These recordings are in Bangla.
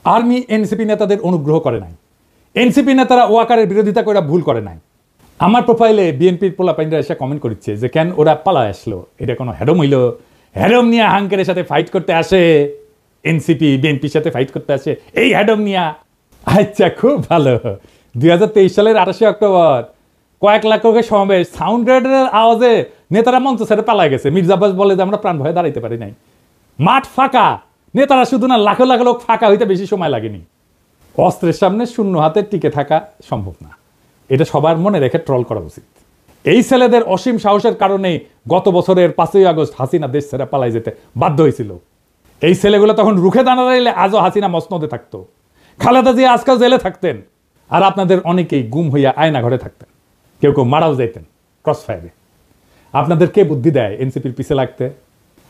আর্মি এনসিপি নেতাদের অনুগ্রহ করে নাই, এনসিপি নেতারা ওয়াকারের বিরোধিতা করে ভুল করে নাই। আমার প্রোফাইলে বিএনপির পোলাপাইনরা এসে কমেন্ট করছে যে কেন ওরা পালায় আসলো, এটা কোনো হ্যাডম হইল? হ্যাডম নিয়ে হাঙ্কের সাথে ফাইট করতে আসে এনসিপি, বিএনপির সাথে ফাইট করতে আসে এই হ্যাডম নিয়া। আচ্ছা, খুব ভালো। 2023 সালের 28 অক্টোবর কয়েক লাখ লোকের সমাবেশ, সাউন্ড গ্রেডের আওয়াজে নেতারা মঞ্চ ছেড়ে পালায় গেছে। মির্জা আব্বাস বলে যে আমরা প্রাণ ভয়ে দাঁড়াইতে পারি নাই। মাঠ ফাঁকা, নেতারা শুধু না লাখো লাখ লোক ফাঁকা হইতে বেশি সময় লাগেনি। অস্ত্রের সামনে শূন্য হাতে টিকে থাকা সম্ভব না, এটা সবার মনে রেখে ট্রল করা উচিত। এই ছেলেদের অসীম সাহসের কারণে গত বছরের 5ই আগস্ট হাসিনা দেশ ছেড়ে পালাই যেতে বাধ্য হয়েছিল। এই ছেলেগুলো তখন রুখে দাঁড়াইলে আজও হাসিনা মসনদে থাকতো, খালেদা জিয়া আজকাল জেলে থাকতেন, আর আপনাদের অনেকেই গুম হইয়া আয়না ঘরে থাকতেন, কেউ কেউ মারাও যাইতেন ক্রস ফায়ারে। আপনাদের কে বুদ্ধি দেয় এনসিপির পিছে লাগতে?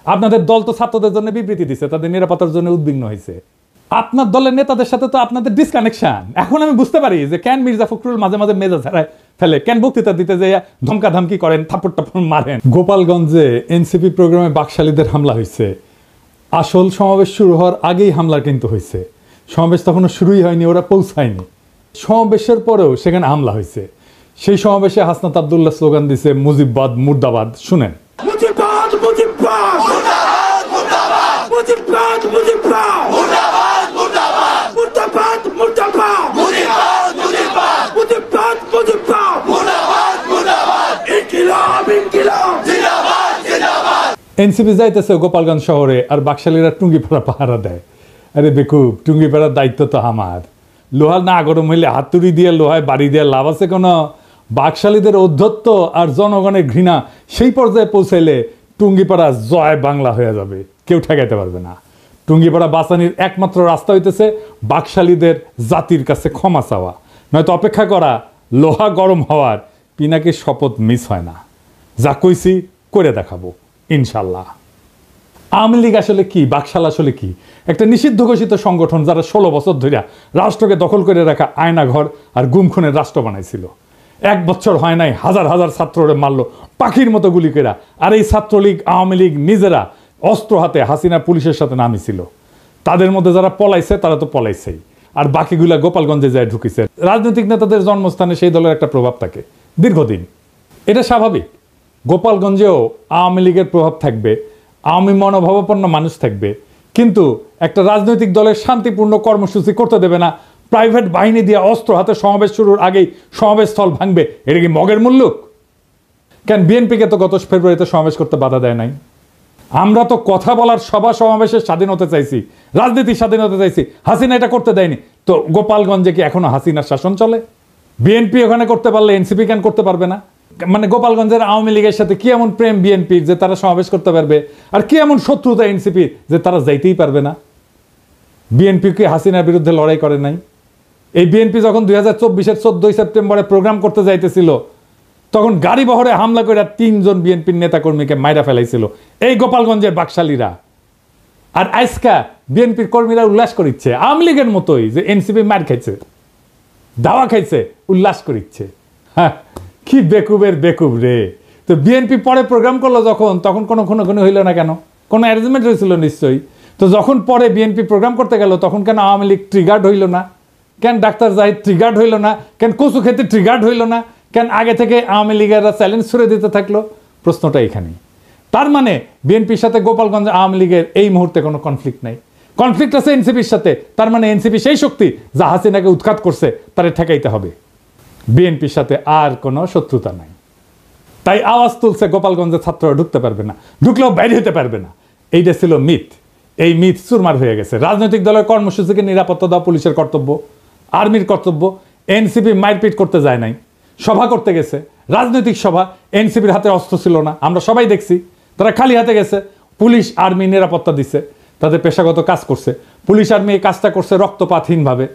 আপনাদের দল তো ছাত্রদের জন্য বিবৃতি দিচ্ছে, তাদের নিরাপত্তার জন্য উদ্বিগ্ন হয়েছে। আপনার দলের নেতাদের সাথে তো আপনাদের ডিসকানেকশন। এখন আমি বুঝতে পারি যে কেন মির্জা ফখরুল মাঝে মাঝে মেজাজ হারায় ফেলে, কেন বক্তৃতা দিতে যাইয়া ধমকা ধমকি করেন, থাপ্পড় টাপ্পড় মারেন। গোপালগঞ্জে এনসিপি প্রোগ্রামে বাকশালীদের হামলা হয়েছে। আসল সমাবেশ শুরু হওয়ার আগেই হামলা কিন্তু হয়েছে। সমাবেশ তখনও শুরুই হয়নি, ওরা পৌঁছায়নি। সমাবেশের পরেও সেখানে হামলা হয়েছে। সেই সমাবেশে হাসনাত আব্দুল্লাহ স্লোগান দিছে মুজিববাদ মুর্দাবাদ। শুনেন। মুজিববাদ মুজিববাদ মুর্দাবাদ মুর্দাবাদ মুজিববাদ মুজিববাদ মুর্দাবাদ মুর্দাবাদ মুর্দাবাদ মুর্দাবাদ মুজিববাদ মুজিববাদ মুজিববাদ মুজিববাদ মুর্দাবাদ মুর্দাবাদ ইনকিলাব ইনকিলাব জিন্দাবাদ জিন্দাবাদ। এনসিপি যাইতেছে গোপালগঞ্জ শহরে, আর বাকশালীরা টুঙ্গিপাড়া পাহারা দেয়। আরে বেকুব, টুঙ্গিপাড়ার দায়িত্ব তো আমার। লোহা না গরম হইলে হাতুড়ি দিয়ে লোহায় বাড়ি দিয়ে লাভ আছে কোনো? বাকশালীদের ঔদ্ধত্য আর জনগণের ঘৃণা সেই পর্যায়ে পৌঁছাইলে টুঙ্গিপাড়া জয় বাংলা হয়ে যাবে, কেউ ঠেকাইতে পারবে না। টুঙ্গিপাড়া বাঁচানির একমাত্র রাস্তা হইতেছে বাকশালীদের জাতির কাছে ক্ষমা চাওয়া, নয়তো অপেক্ষা করা লোহা গরম হওয়ার। পিনাকির শপথ মিস হয় না, যা কইছি করে দেখাবো ইনশাল্লাহ। আওয়ামী লীগ আসলে কি, বাকশাল আসলে কি? একটা নিষিদ্ধ ঘোষিত সংগঠন যারা 16 বছর ধরে রাষ্ট্রকে দখল করে রাখা আয়নাঘর আর গুম খুনের রাষ্ট্র বানাইছিল। 1 বছর হয় নাই হাজার হাজার ছাত্ররে মারলো পাখির মতো গুলি করে। আর এই ছাত্রলীগ আওয়ামী লীগ নিজেরা অস্ত্র হাতে হাসিনা পুলিশের সাথে নামিছিল। তাদের মধ্যে যারা পলাইছে তারা তো পলাইছেই, আর বাকিগুলা গোপালগঞ্জে যায় ঢুকিছে। রাজনৈতিক নেতাদের জন্মস্থানে সেই দলের একটা প্রভাব থাকে দীর্ঘদিন, এটা স্বাভাবিক। গোপালগঞ্জেও আওয়ামী লীগের প্রভাব থাকবে, আওয়ামী মনোভাবাপন্ন মানুষ থাকবে, কিন্তু একটা রাজনৈতিক দলের শান্তিপূর্ণ কর্মসূচি করতে দেবে না। প্রাইভেট বাহিনী দিয়ে অস্ত্র হাতে সমাবেশ শুরুর আগেই সমাবেশ স্থল ভাঙবে, এটা কি মগের মুল্লুক? কেন বিএনপিকে তো গত ফেব্রুয়ারিতে সমাবেশ করতে বাধা দেয় নাই? আমরা তো কথা বলার সভা সমাবেশের স্বাধীনতা চাইছি, রাজনীতির স্বাধীনতা চাইছি, হাসিনা এটা করতে দেয়নি। তো গোপালগঞ্জে কি এখনো হাসিনার শাসন চলে? বিএনপি ওখানে করতে পারলে এনসিপি কেন করতে পারবে না? মানে গোপালগঞ্জের আওয়ামী লীগের সাথে কি এমন প্রেম বিএনপির যে তারা সমাবেশ করতে পারবে, আর কি এমন শত্রুতা এনসিপির যে তারা যাইতেই পারবে না? বিএনপি কি হাসিনার বিরুদ্ধে লড়াই করে নাই? এই বিএনপি যখন 2024-এর 14ই সেপ্টেম্বরে প্রোগ্রাম করতে যাইতেছিল, তখন গাড়ি বহরে হামলা করে 3 জন বিএনপির নেতাকর্মীকে মাইরা ফেলাইছিল এই গোপালগঞ্জের বাকশালীরা। আর আজকা বিএনপির কর্মীরা উল্লাস করিচ্ছে আওয়ামী লীগের মতোই, যে এনসিপি মার খাইছে, দাওয়া খাইছে, উল্লাস করিচ্ছে। হ্যাঁ, কি বেকুবের বেকুব রে। তো বিএনপি পরে প্রোগ্রাম করলো যখন, তখন কোনো খুনোখুনি হইল না কেন? কোনো অ্যারেঞ্জমেন্ট হয়েছিল নিশ্চয়ই। তো যখন পরে বিএনপি প্রোগ্রাম করতে গেল, তখন কেন আওয়ামী লীগ ট্রিগার্ড হইল না? কেন ডাক্তার জাহিদ ট্রিগার্ড হইল না? কেন কচু খেতে ট্রিগার্ড হইল না? কেন আগে থেকে আওয়ামী লীগেরা চ্যালেঞ্জ ছুড়ে দিতে থাকলো? প্রশ্নটা এখানেই। তার মানে বিএনপির সাথে গোপালগঞ্জ আওয়ামী লীগের এই মুহূর্তে কোনো কনফ্লিক্ট নাই, কনফ্লিক্ট আছে এনসিপির সাথে। তার মানে এনসিপি সেই শক্তি যা হাসিনাকে উৎখাত করছে, তারে ঠেকাইতে হবে। বিএনপির সাথে আর কোনো শত্রুতা নাই। তাই আওয়াজ তুলছে গোপালগঞ্জের ছাত্ররা ঢুকতে পারবে না, ঢুকলেও বাইরে হতে পারবে না। এইটা ছিল মিথ। এই মিথ চুরমার হয়ে গেছে। রাজনৈতিক দলের কর্মসূচিকে নিরাপত্তা দেওয়া পুলিশের কর্তব্য, আর্মির কর্তব্য। এনসিপি মারপিট করতে যায় নাই, সভা করতে গেছে, রাজনৈতিক সভা। এনসিপির হাতে অস্ত্র ছিল না, আমরা সবাই দেখছি। তারা খালি হাতে গেছে, পুলিশ আর্মি নিরাপত্তা দিচ্ছে, তাদের পেশাগত কাজ করছে। পুলিশ আর্মি এই কাজটা করছে রক্তপাতহীনভাবে,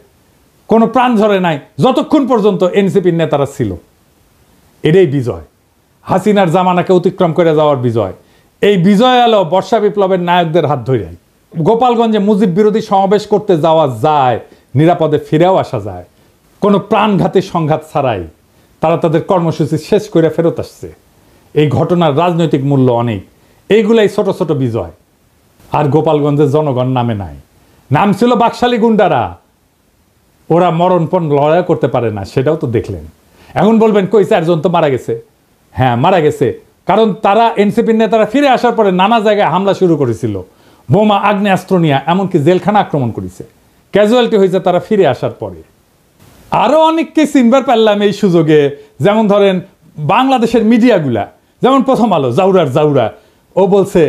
কোনো প্রাণ ঝরে নাই, যতক্ষণ পর্যন্ত এনসিপির নেতারা ছিল। এটাই বিজয়, হাসিনার জামানাকে অতিক্রম করে যাওয়ার বিজয়। এই বিজয় এলো বর্ষা বিপ্লবের নায়কদের হাত ধরে। গোপালগঞ্জে মুজিব বিরোধী সমাবেশ করতে যাওয়া যায়, নিরাপদে ফিরেও আসা যায়, কোনো প্রাণঘাতী সংঘাত ছাড়াই। তারা তাদের কর্মসূচি শেষ করে ফেরত আসছে। এই ঘটনার রাজনৈতিক মূল্য অনেক। এইগুলাই ছোট ছোট বিজয়। আর গোপালগঞ্জের জনগণ নামে নাই। নাম ছিল বাকশালী গুন্ডারা, ওরা মরণপণ লড়াই করতে পারে না, সেটাও তো দেখলেন। এখন বলবেন কই 4 জন তো মারা গেছে। হ্যাঁ মারা গেছে, কারণ তারা এনসিপির নেতারা ফিরে আসার পরে নানা জায়গায় হামলা শুরু করেছিল, বোমা আগ্নেয়াস্ত্র নিয়ে, এমনকি জেলখানা আক্রমণ করেছে, ক্যাজুয়ালিটি হয়েছে তারা ফিরে আসার পরে। আরো অনেককে চিনবার পারলাম এই সুযোগে, যেমন ধরেন বাংলাদেশের মিডিয়াগুলা, যেমন প্রথম আলো, জাউরা ও বলছে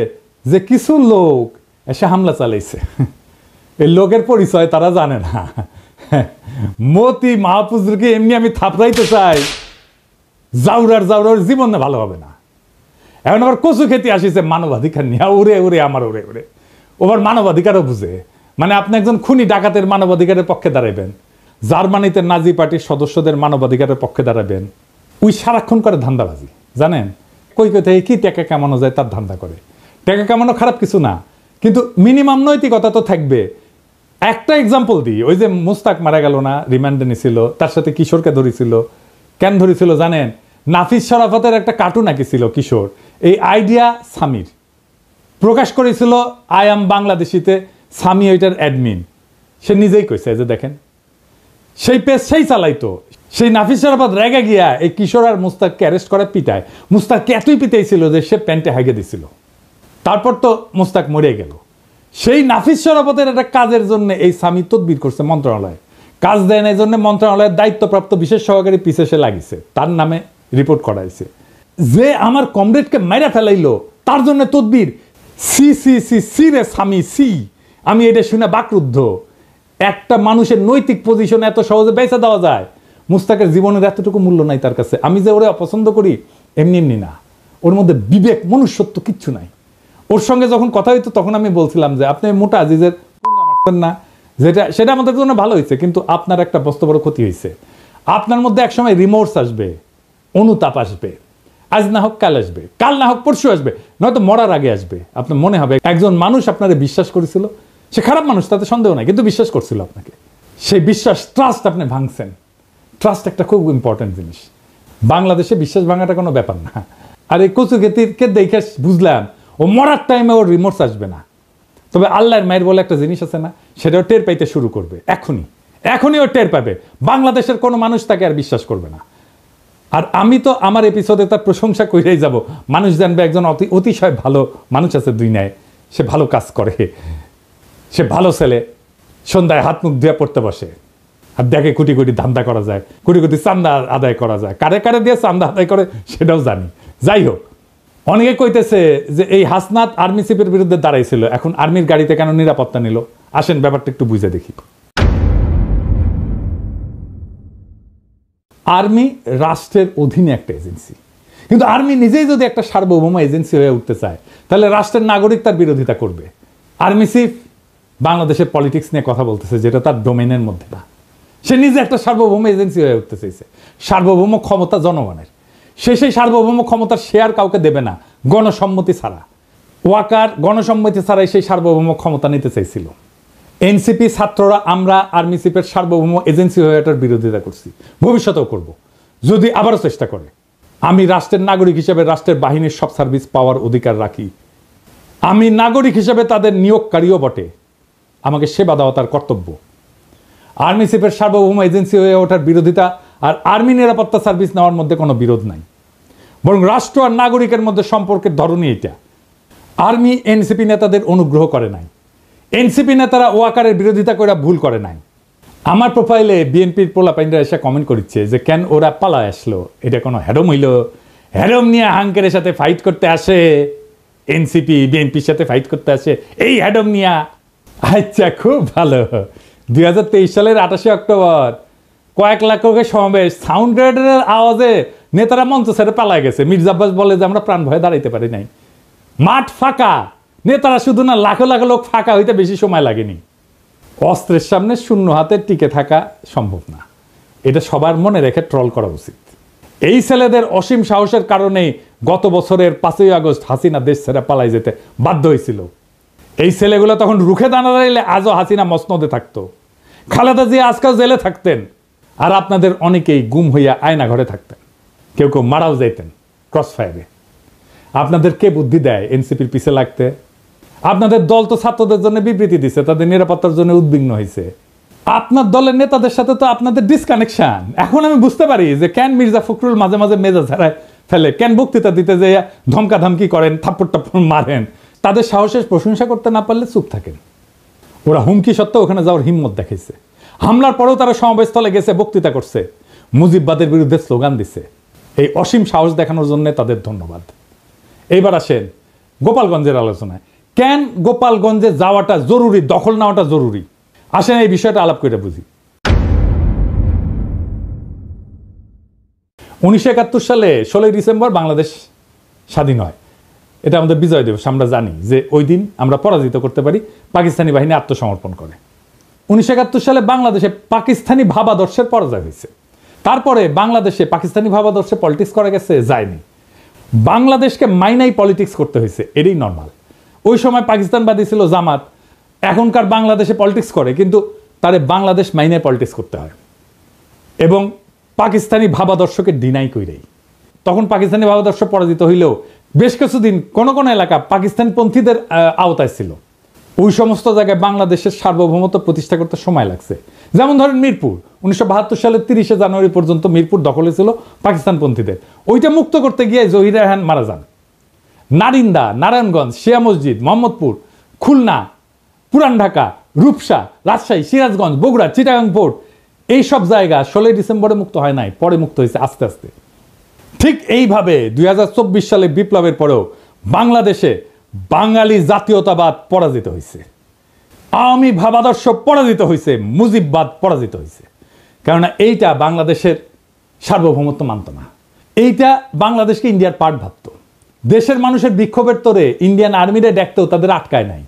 যে কিছু লোক এসে হামলা চালাইছে। এই লোকের পরিচয় তারা জানে না। মতি মাহফুজকে এমনি আমি থাপড়াইতে চাই, জাউরার জীবন ভালো হবে না। এখন আবার কচু খেতে আসিছে মানবাধিকার নিয়ে, ওরে আমার ওরে ওবার মানবাধিকারও বুঝে। মানে আপনি একজন খুনি ডাকাতের মানবাধিকারের পক্ষে দাঁড়াবেন, জার্মানিতে নাজি পার্টির সদস্যদের মানবাধিকারের পক্ষে দাঁড়াবেন, ওই সারাক্ষণ করে ধান্দাবাজি। জানেন কই থেকে কি টাকা কামানো যায় তার ধান্দা করে। টাকা কামানো খারাপ কিছু না, কিন্তু মিনিমাম নৈতিকতা তো থাকবে। একটা এক্সাম্পল দিই, ওই যে মুস্তাক মারা গেল না, রিমান্ডে নিছিল, তার সাথে কিশোরকে ধরেছিল। কেন ধরেছিল জানেন? নাফিস শরাফতের একটা কার্টুন আঁকিছিল কিশোর, এই আইডিয়া সামির প্রকাশ করেছিল আই এম বাংলাদেশিতে, সামি ওইটার অ্যাডমিন, সে নিজেই কইছে যে দেখেন সেই পেজ সেই চালাইতো। সেই নাফিস শরাফত রেগে গিয়া এই কিশোর আর মুস্তাককে অ্যারেস্ট করে পিটায়। মুস্তাককে এতই পিটাইছিল যে সে প্যান্টে হাগে দিছিল। তারপর তো মুস্তাক মরে গেল। সেই নাফিস শরাফতের একটা কাজের জন্য এই সামি তদবির করছে মন্ত্রণালয়ে, কাজ দেয় না, এই জন্য মন্ত্রণালয়ের দায়িত্বপ্রাপ্ত বিশেষ সহকারী পিছে সে লাগিছে, তার নামে রিপোর্ট করাইছে। যে আমার কমরেডকে মাইরা ফেলাইলো তার জন্য তদবির। সি রে সামি সি, আমি এটা শুনে বাকরুদ্ধ। একটা মানুষের নৈতিক পজিশন এত সহজে বেঁচে দেওয়া যায়? মুস্তাকের জীবনের এতটুকু মূল্য নাই তার কাছে। আমি যে ওরে অপছন্দ করি এমনি না, ওর মধ্যে বিবেক মনুষ্যত্ব কিচ্ছু নাই। ওর সঙ্গে যখন কথা হইতো তখন আমি বলছিলাম যে আপনি মোটা আজিজের মারছেন না, সেটা আমাদের জন্য ভালো হয়েছে, কিন্তু আপনার একটা বস্ত বড় ক্ষতি হয়েছে। আপনার মধ্যে একসময় রিমোর্স আসবে, অনুতাপ আসবে, আজ না হোক কাল আসবে, কাল না হোক পরশু আসবে, নয়তো মরার আগে আসবে। আপনার মনে হবে একজন মানুষ আপনারে বিশ্বাস করেছিল, সে খারাপ মানুষ তাতে সন্দেহ নাই, কিন্তু বিশ্বাস করছিল আপনাকে, সেই বিশ্বাস ট্রাস্ট আপনি ভাঙছেন। ট্রাস্ট একটা খুব ইম্পর্টেন্ট জিনিস। বাংলাদেশে বিশ্বাস ভাঙাটা কোনো ব্যাপার না। আর এই কচু খেতিকে দেখে বুঝলাম ও মরার টাইমে ওর রিমোর্স আসবে না, তবে আল্লাহর মায়ের বলে একটা জিনিস আছে না, সেটাও টের পাইতে শুরু করবে। এখনই ও টের পাবে। বাংলাদেশের কোনো মানুষ তাকে আর বিশ্বাস করবে না। আর আমি তো আমার এপিসোডে তার প্রশংসা করেই যাব। মানুষ জানবে একজন অতিশয় ভালো মানুষ আছে দুনিয়ায়, সে ভালো কাজ করে, সে ভালো ছেলে, সন্ধ্যায় হাত মুখ ধুয়ে পড়তে বসে, আর দেখে কোটি কোটি ধান্দা করা যায়, কোটি কোটি চান্দা আদায় করা যায়, কারে দিয়ে চান্দা আদায় করে সেটাও জানি। যাই হোক, অনেকে কইতেছে যে এই হাসনাত আর্মি চিফের বিরুদ্ধে দাঁড়াইছিল, এখন আর্মির গাড়িতে কেন নিরাপত্তা নিল? আসেন ব্যাপারটা একটু বুঝে দেখি। আর্মি রাষ্ট্রের অধীনে একটা এজেন্সি, কিন্তু আর্মি নিজেই যদি একটা সার্বভৌম এজেন্সি হয়ে উঠতে চায় তাহলে রাষ্ট্রের নাগরিক তার বিরোধিতা করবে। আর্মি চিফ বাংলাদেশের পলিটিক্স নিয়ে কথা বলতেছে, যেটা তার ডোমেনের মধ্যে না। সে নিজে একটা সার্বভৌম এজেন্সি হয়ে উঠতে চাইছে। সার্বভৌম ক্ষমতা জনগণের, সেই সার্বভৌম ক্ষমতার শেয়ার কাউকে দেবে না গণসম্মতি ছাড়া। ওয়াকার গণসম্মতি ছাড়াই সেই সার্বভৌম ক্ষমতা নিতে চাইছিল। এনসিপি ছাত্ররা আমরা আর্মি চিফের সার্বভৌম এজেন্সি হয়ে এটার বিরোধিতা করছি, ভবিষ্যতেও করব যদি আবারও চেষ্টা করে। আমি রাষ্ট্রের নাগরিক হিসেবে রাষ্ট্রের বাহিনীর সব সার্ভিস পাওয়ার অধিকার রাখি। আমি নাগরিক হিসেবে তাদের নিয়োগকারীও বটে, আমাকে সেবা দেওয়া তার কর্তব্য। আর্মি চিফের সার্বভৌম এজেন্সি হয়ে ওঠার বিরোধিতা আর আর্মি নিরাপত্তা সার্ভিস নেওয়ার মধ্যে কোনো বিরোধ নাই, বরং রাষ্ট্র আর নাগরিকের মধ্যে সম্পর্কের ধরনই এটা। আর্মি এনসিপি নেতাদের অনুগ্রহ করে নাই, এনসিপি নেতারা ওয়াকারের বিরোধিতা করে ভুল করে নাই। আমার প্রোফাইলে বিএনপির পোলাপাইনরা এসে কমেন্ট করছে যে কেন ওরা পালায় আসলো, এটা কোনো হ্যাডম হইল? হ্যাডম নিয়ে হাঙ্কের সাথে ফাইট করতে আসে, এনসিপি বিএনপির সাথে ফাইট করতে আসে এই হ্যাডম নিয়া। আচ্ছা, খুব ভালো। 2023 সালের 28 অক্টোবর কয়েক লাখ লোকের সমাবেশ, সাউন্ড গ্রেডের আওয়াজে নেতারা মঞ্চ ছেড়ে পালায় গেছে। মির্জা আব্বাস বলে যে আমরা প্রাণ ভয়ে দাঁড়াইতে পারি নাই। মাঠ ফাঁকা, নেতারা শুধু না, লাখো লাখো লোক ফাঁকা হইতে বেশি সময় লাগেনি। অস্ত্রের সামনে শূন্য হাতে টিকে থাকা সম্ভব না, এটা সবার মনে রেখে ট্রল করা উচিত। এই ছেলেদের অসীম সাহসের কারণে গত বছরের 5ই আগস্ট হাসিনা দেশ ছেড়ে পালাই যেতে বাধ্য হয়েছিল। এই ছেলেগুলো তখন রুখে দাঁড়াইলে আজও হাসিনা মসনদে থাকতো, খালেদা জিয়া আজকাল জেলে থাকতেন, আর আপনাদের অনেকেই গুম হইয়া আয়না ঘরে থাকতেন, কেউ কেউ মারাও যাইতেন ক্রস ফায়ারে। আপনাদের কে বুদ্ধি দেয় এনসিপির পিছে লাগতে? আপনাদের দল তো ছাত্রদের জন্য বিবৃতি দিছে, তাদের নিরাপত্তার জন্য উদ্বিগ্ন হয়েছে। আপনার দলের নেতাদের সাথে তো আপনাদের ডিসকানেকশন। এখন আমি বুঝতে পারি যে কেন মির্জা ফখরুল মাঝে মাঝে মেজাজ হারায় ফেলে, কেন বক্তৃতা দিতে যে ধমকাধমকি করেন, থাপ্পড় টাপ্পড় মারেন। তাদের সাহসের প্রশংসা করতে না পারলে চুপ থাকেন। ওরা হুমকি সত্ত্বেও ওখানে যাওয়ার হিম্মত দেখাইছে। হামলার পরেও তারা সমাবেশস্থলে গেছে, বক্তৃতা করছে, মুজিববাদের বিরুদ্ধে স্লোগান দিছে। এই অসীম সাহস দেখানোর জন্য তাদের ধন্যবাদ। এইবার আসেন গোপালগঞ্জের আলোচনায়। কেন গোপালগঞ্জে যাওয়াটা জরুরি, দখল নেওয়াটা জরুরি? আসেন এই বিষয়টা আলাপ করে বুঝি। 1971 সালে 16 ডিসেম্বর বাংলাদেশ স্বাধীন হয়। এটা আমাদের বিজয় দিবস। আমরা জানি যে ওই দিন আমরা পরাজিত করতে পারি, পাকিস্তানি বাহিনী আত্মসমর্পণ করে। 1971 সালে বাংলাদেশে পাকিস্তানি ভাবাদর্শের পরাজয় হয়েছে। তারপরে বাংলাদেশে পাকিস্তানি ভাবাদর্শে পলিটিক্স করা গেছে, যায়নি। বাংলাদেশকে মাইনাই পলিটিক্স করতে হয়েছে, এটাই নর্মাল। ওই সময় পাকিস্তানবাদী ছিল জামাত, এখনকার বাংলাদেশে পলিটিক্স করে, কিন্তু তারে বাংলাদেশ মাইনাই পলিটিক্স করতে হয় এবং পাকিস্তানি ভাবাদর্শকে ডিনাই কইরেই। তখন পাকিস্তানি ভাবাদর্শ পরাজিত হইলেও বেশ কিছুদিন কোন কোন এলাকা পাকিস্তানপন্থীদের আওতায় ছিল। ওই সমস্ত জায়গায় বাংলাদেশের সার্বভৌমত্ব প্রতিষ্ঠা করতে সময় লাগছে। যেমন ধরেন মিরপুর, 1972 সালের 30 জানুয়ারি পর্যন্ত মিরপুর দখলে ছিল পাকিস্তানপন্থীদের। ওইটা মুক্ত করতে গিয়ে জহির রায়হান মারা যান। নারিন্দা, নারায়ণগঞ্জ, শিয়া মসজিদ, মোহাম্মদপুর, খুলনা, পুরান ঢাকা, রূপসা, রাজশাহী, সিরাজগঞ্জ, বগুড়া, চিটাগাং পোর্ট, এইসব জায়গা 16 ডিসেম্বরে মুক্ত হয় নাই, পরে মুক্ত হয়েছে আস্তে আস্তে। ঠিক এইভাবে 2024 সালে বিপ্লবের পরেও বাংলাদেশে বাঙালি জাতীয়তাবাদ পরাজিত হয়েছে, আওয়ামী ভাবাদর্শ পরাজিত হয়েছে, মুজিববাদ পরাজিত হয়েছে। কেননা এইটা বাংলাদেশের সার্বভৌমত্ব মানত না, এইটা বাংলাদেশকে ইন্ডিয়ার পার্ট ভাবত। দেশের মানুষের বিক্ষোভের তোরে ইন্ডিয়ান আর্মিরে ডাকতেও তাদের আটকায় নাই।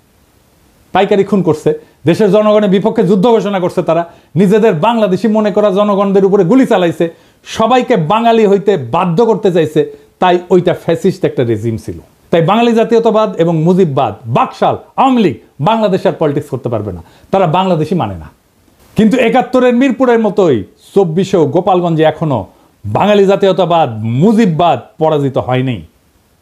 পাইকারি খুন করছে, দেশের জনগণের বিপক্ষে যুদ্ধ ঘোষণা করছে, তারা নিজেদের বাংলাদেশি মনে করা জনগণদের উপরে গুলি চালাইছে, সবাইকে বাঙালি হইতে বাধ্য করতে চাইছে। তাই ওইটা ফ্যাসিস্ট একটা রেজিম ছিল। তাই বাঙালি জাতীয়তাবাদ এবং মুজিববাদ, বাকশাল, আওয়ামী লীগ বাংলাদেশের পলিটিক্স করতে পারবে না, তারা বাংলাদেশি মানে না। কিন্তু 71-এর মিরপুরের মতোই 24-এও গোপালগঞ্জে এখনো বাঙালি জাতীয়তাবাদ, মুজিববাদ পরাজিত হয়নি।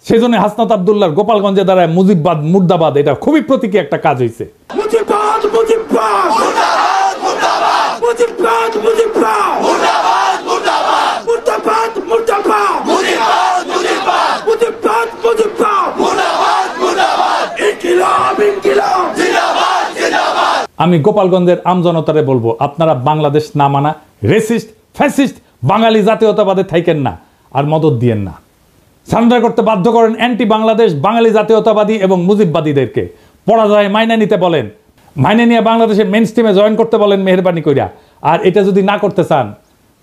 সেজন্য হাসনাত আব্দুল্লাহর গোপালগঞ্জে দাঁড়ায় মুজিববাদ মুর্দাবাদ, এটা খুবই প্রতীকী একটা কাজ হয়েছে। মুজিববাদ মুজিববাদ মুর্দাবাদ মুর্দাবাদ মুজিববাদ মুজিববাদ মুর্দাবাদ মুর্দাবাদ মুর্দাবাদ মুর্দাবাদ মুজিববাদ মুজিববাদ মুজিববাদ মুজিববাদ মুর্দাবাদ মুর্দাবাদ ইনকিলাব ইনকিলাব জিন্দাবাদ জিন্দাবাদ। আমি গোপালগঞ্জের আমজনতারে বলবো, আপনারা বাংলাদেশ না মানা রেসিস্ট, ফ্যাসিস্ট বাঙালি জাতীয়তাবাদে থাকেন না, আর মদত দিয়েন না। সারেন্ডার করতে বাধ্য করেন অ্যান্টি বাংলাদেশ বাঙালি জাতীয়তাবাদী এবং মুজিববাদীদেরকে। পরাজয় মাইনে নিতে বলেন, মাইনে নিয়ে বাংলাদেশের মেইন স্ট্রিমে জয়েন করতে বলেন মেহেরবানি কইরা। আর এটা যদি না করতে চান,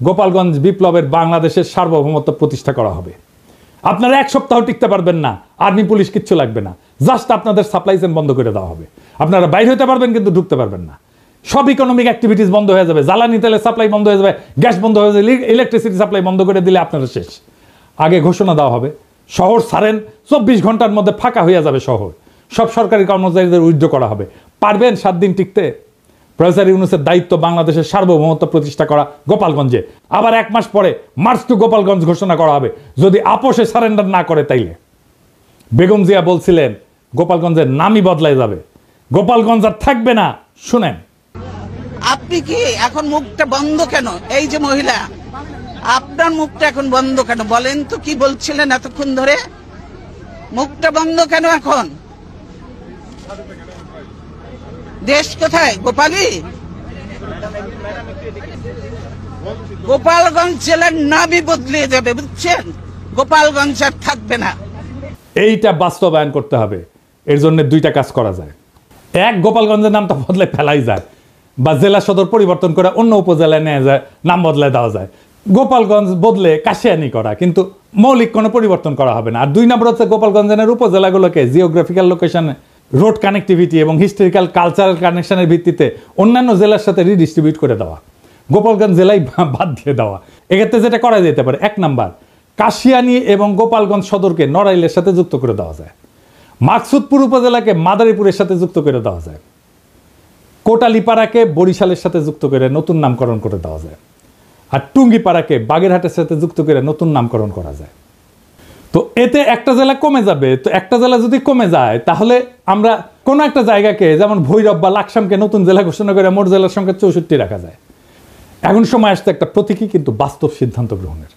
গোপালগঞ্জ বিপ্লবের বাংলাদেশের সার্বভৌমত্ব প্রতিষ্ঠা করা হবে। আপনারা এক সপ্তাহ টিকতে পারবেন না, আর্মি পুলিশ কিচ্ছু লাগবে না, জাস্ট আপনাদের সাপ্লাই চেইন বন্ধ করে দেওয়া হবে। আপনারা বাইরে হতে পারবেন কিন্তু ঢুকতে পারবেন না। সব ইকোনমিক অ্যাক্টিভিটিস বন্ধ হয়ে যাবে, জ্বালানি তেলের সাপ্লাই বন্ধ হয়ে যাবে, গ্যাস বন্ধ হয়ে যাবে, ইলেকট্রিসিটি সাপ্লাই বন্ধ করে দিলে আপনারা শেষ। আগে ঘোষণা দেওয়া হবে, শহর ছাড়েন, 24 ঘন্টার মধ্যে ফাঁকা হয়ে যাবে শহর, সব সরকারি কর্মচারীদের উইথড্র করা হবে। পারবেন 7 দিন টিকতে? প্রফেসর ইউনূসের দায়িত্ব বাংলাদেশের সার্বভৌমত্ব প্রতিষ্ঠা করা গোপালগঞ্জে। আবার 1 মাস পরে মার্চ টু গোপালগঞ্জ ঘোষণা করা হবে, যদি আপোষে সারেন্ডার না করে তাইলে। বেগম জিয়া বলছিলেন গোপালগঞ্জের নামই বদলাই যাবে, গোপালগঞ্জ আর থাকবে না। শুনেন, আপনি কি এখন মুখটা বন্ধ কেন? এই যে মহিলা, আপনার মুখটা এখন বন্ধ কেন বলেন তো? কি বলছিলেন এতক্ষণ ধরে? মুখটা বন্ধ কেন এখন? দেশ কোথায়? গোপালী? গোপালগঞ্জ জেলার নামই বদলে যাবে, বুঝছেন? গোপালগঞ্জ আর থাকবে না। এইটা বাস্তবায়ন করতে হবে। এর জন্য 2টা কাজ করা যায়। এক, গোপালগঞ্জের নামটা বদলে ফেলাই যায়, বা জেলা সদর পরিবর্তন করে অন্য উপজেলায় নেওয়া যায়, নাম বদলে দেওয়া যায়। গোপালগঞ্জ বদলে কাশিয়ানি করা, কিন্তু মৌলিক কোনো পরিবর্তন করা হবে না। আর 2 নম্বর হচ্ছে গোপালগঞ্জের উপজেলাগুলোকে জিওগ্রাফিক্যাল লোকেশন, রোড কানেক্টিভিটি এবং হিস্টোরিক্যাল কালচারাল কানেকশনের ভিত্তিতে অন্যান্য জেলার সাথে রিডিস্ট্রিবিউট করে দেওয়া, গোপালগঞ্জ জেলায় বাদ দিয়ে দেওয়া। এক্ষেত্রে যেটা করা যেতে পারে, 1 নাম্বার, কাশিয়ানি এবং গোপালগঞ্জ সদরকে নড়াইলের সাথে যুক্ত করে দেওয়া যায়। মাকসুদপুর উপজেলাকে মাদারীপুরের সাথে যুক্ত করে দেওয়া যায়। কোটালীপাড়াকে বরিশালের সাথে যুক্ত করে নতুন নামকরণ করে দেওয়া যায়। আর টুঙ্গিপাড়াকে বাগেরহাটের সাথে যুক্ত করে নতুন নামকরণ করা যায়। তো এতে একটা জেলা কমে যাবে। তো একটা জেলা যদি কমে যায় তাহলে আমরা কোনো একটা জায়গাকে যেমন ভৈরব বা লাকসামকে নতুন জেলা ঘোষণা করে মোট জেলার সংখ্যা 64 রাখা যায়। এখন সময় আসছে একটা প্রতীকী কিন্তু বাস্তব সিদ্ধান্ত গ্রহণের।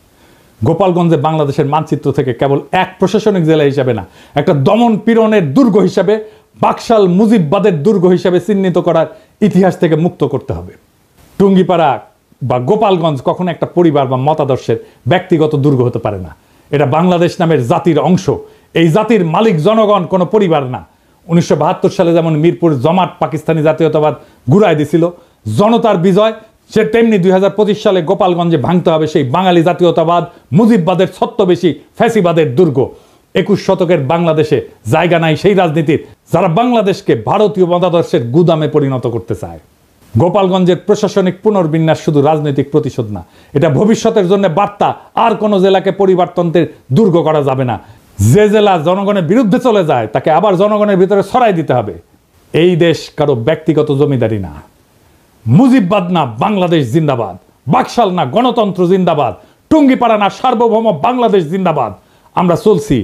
গোপালগঞ্জে বাংলাদেশের মানচিত্র থেকে কেবল এক প্রশাসনিক জেলা হিসাবে না, একটা দমন পীড়নের দুর্গ হিসাবে, বাকশাল মুজিববাদের দুর্গ হিসাবে চিহ্নিত করার ইতিহাস থেকে মুক্ত করতে হবে। টুঙ্গিপাড়া বা গোপালগঞ্জ কখনো একটা পরিবার বা মতাদর্শের ব্যক্তিগত দুর্গ হতে পারে না। এটা বাংলাদেশ নামের জাতির অংশ। এই জাতির মালিক জনগণ, কোনো পরিবার না। 1972 সালে যেমন মিরপুর জমাট পাকিস্তানি জাতীয়তাবাদ ঘুরায় দিছিল, জনতার বিজয়, সে তেমনি 2025 সালে গোপালগঞ্জে ভাঙতে হবে সেই বাঙালি জাতীয়তাবাদ, মুজিববাদের ছত্রবেশী ফ্যাসিবাদের দুর্গ। 21 শতকের বাংলাদেশে জায়গা নাই সেই রাজনীতির যারা বাংলাদেশকে ভারতীয় মতাদর্শের গুদামে পরিণত করতে চায়। গোপালগঞ্জের প্রশাসনিক পুনর্বিন্যাস শুধু রাজনৈতিক প্রতিশোধ না, এটা ভবিষ্যতের জন্য বার্তা। আর কোনো জেলাকে পরিবর্তনের দুর্গ করা যাবে না। যে জেলা জনগণের বিরুদ্ধে চলে যায় তাকে আবার জনগণের ভিতরে ছড়াই দিতে হবে। এই দেশ কারো ব্যক্তিগত জমিদারি না। মুজিববাদ না, বাংলাদেশ জিন্দাবাদ। বাকশাল না, গণতন্ত্র জিন্দাবাদ। টুঙ্গিপাড়া না, সার্বভৌম বাংলাদেশ জিন্দাবাদ। আমরা চলছি,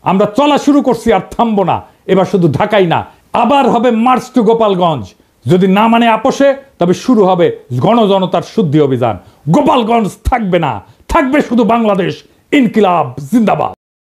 আমরা চলা শুরু করছি, আর থামবো না। এবার শুধু ঢাকাই না, আবার হবে মার্চ টু গোপালগঞ্জ। যদি না মানে আপোষে, তবে শুরু হবে গণজনতার শুদ্ধি অভিযান। গোপালগঞ্জ থাকবে না, থাকবে শুধু বাংলাদেশ। ইনকিলাব জিন্দাবাদ।